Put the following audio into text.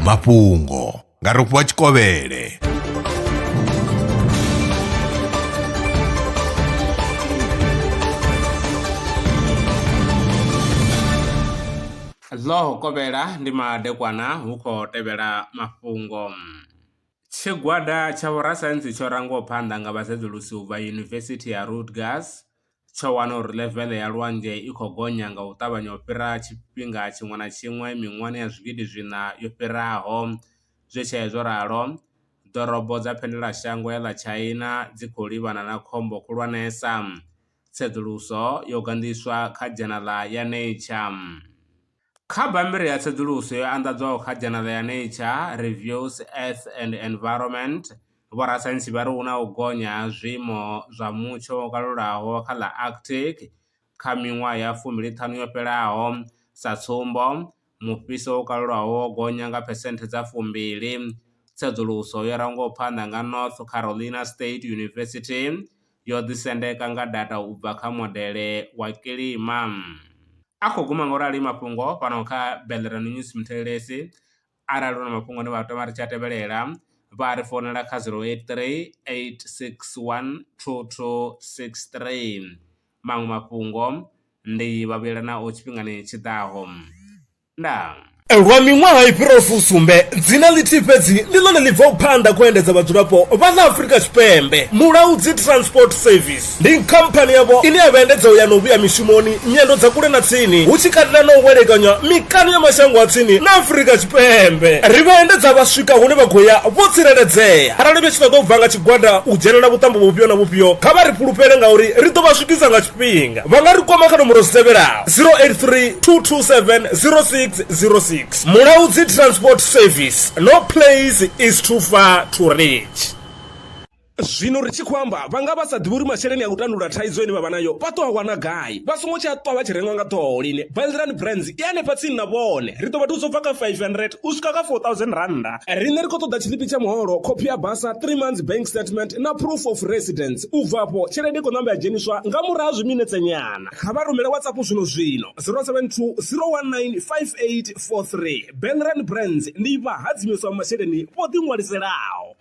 Mafhungo nga Rofhiwa Tshikovhele. Lo kovhela ndi madekwana hu khou tevhela mafhungo. Tshigwada tsha vhorasaintsi tsho rangaho phanḓa nga vhasedzulusi u bva Yunivesithi ya Rutgers tsho wana uri leveḽe ya lwanzhe i khou gonya nga u ṱavhanya u fhira tshifhinga tshiṅwe na tshiṅwe miṅwahani ya zwigidi zwina yo fhiraho. Zwi tshi zwo ralo, ḓorobo dza phendelashango ya ḽa China dzi khou livhana na khombo khulwanesa. Tsedzuluso yo gandiswa kha dzhanala ya Nature. Kha bammbiri ya tsedzuluso yo anḓadzwaho kha dzhanala ya Nature Reviews Earth and Environment, vhorasaintsi vha ri hu na u gonya ha zwiimo zwa mutsho wo kalulaho kha ḽa Arctic kha miṅwaha ya 15 yo fhelaho. Sa tsumbo, mufhiso wo kalulaho wo gonya nga phesenthe dza 2. Tsedzuluso yo rangaho phanḓa nga North Carolina State University yo ḓisendeka nga data u bva kha modele wa kilima. A khou guma ngaurali mafhungo fhano kha Bellerano News muthelelesi. Arali una mafhungo ane vha tama ri tshi tevhelela, vha ri founela kha 083 861 2263. Maṅwe mafhungo ndi vhavhuyela nao tshifhingani tshiḓaho. Ndaa. Lwa miṅwaha I fhiraho fusumbe, dzina ḽithihi fhedzi ndi ḽone ḽi bvaho phanḓa khou endedza vhadzulapo vha ḽa Afrika Tshipembe. Mulaudzi Transport Service ndi khamphani yavho ine ya vha endedza u ya na u vhuya mishumoni nyendo dza kule na tsini, hu tshi katela na u welekanya mikano ya mashango a tsini na Afrika Tshipembe. Ri vha endedza vha swika hune vha khou ya vho tsireledzea. Arali vha tshi ṱoḓa u bva nga tshigwada u dzhenela vhuṱambo vhufhio na vhufhio, kha vha ri fhulufhele ngauri ri ḓo vha swikisa nga tshifhinga. Vha nga ri kwama kha nomboro dzi tevhelaho 083 227 0606. Mulaudzi Transport Service, no place is too far to reach. Zwino ri tshi khou amba vha nga vha sa ḓivhi uri masheleni a u tandulula thaidzo ine vha vha nayo vha ṱo a wana gai, vha songo tsha ṱwa vha tshi renga nga ṱhoho lini. Bellerano Brands I hanefha tsini na vhone, ri ḓo vha thusa u bva kha 500 u swika kha 4000 randa. Riṋe ri khou ṱoḓa tshiḽipi tsha muholo, khophi ya basa, 3 months bank statement na proof of residence. U bvapo tshelede I khou ṋamba ya dzheniswa nga murahu ha zwiminetse nyana. Kha vha rumele WhatsApp zwino 072 019 5843. Bellerano Brands ndi vha hadzimiswa masheleni vho ḓi ṅwaliselaho.